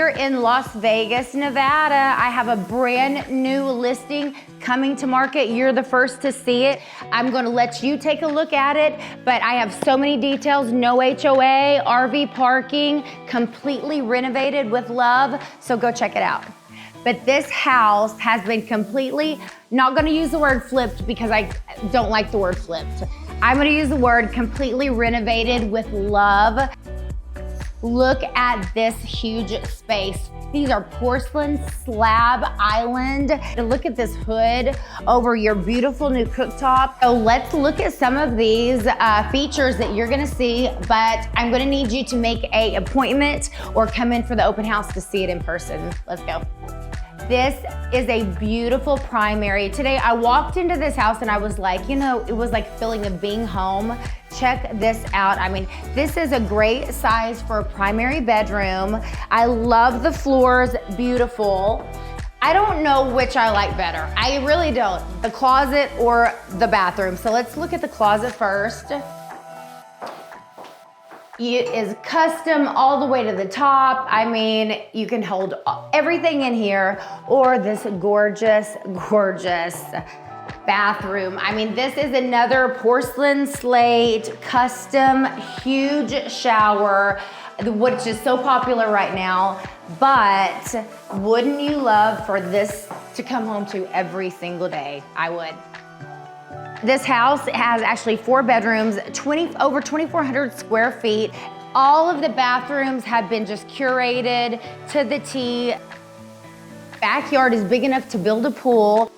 here in Las Vegas, Nevada. I have a brand new listing coming to market. You're the first to see it. I'm gonna let you take a look at it, but I have so many details. No HOA, RV parking, completely renovated with love, so go check it out. But this house has been completely, not gonna use the word flipped because I don't like the word flipped. I'm gonna use the word completely renovated with love. Look at this huge space. These are porcelain slab island. And look at this hood over your beautiful new cooktop. So let's look at some of these features that you're gonna see, but I'm gonna need you to make an appointment or come in for the open house to see it in person. Let's go. This is a beautiful primary. Today I walked into this house and I was like, you know, it was like feeling of being home. Check this out. I mean, this is a great size for a primary bedroom. I love the floors, beautiful. I don't know which I like better. I really don't. The closet or the bathroom. So let's look at the closet first. It is custom all the way to the top. I mean, you can hold everything in here, or this gorgeous, gorgeous bathroom. I mean, this is another porcelain slate, custom, huge shower, which is so popular right now. But wouldn't you love for this to come home to every single day? I would. This house has actually 4 bedrooms, over 2,400 square feet. All of the bathrooms have been just curated to the T. Backyard is big enough to build a pool.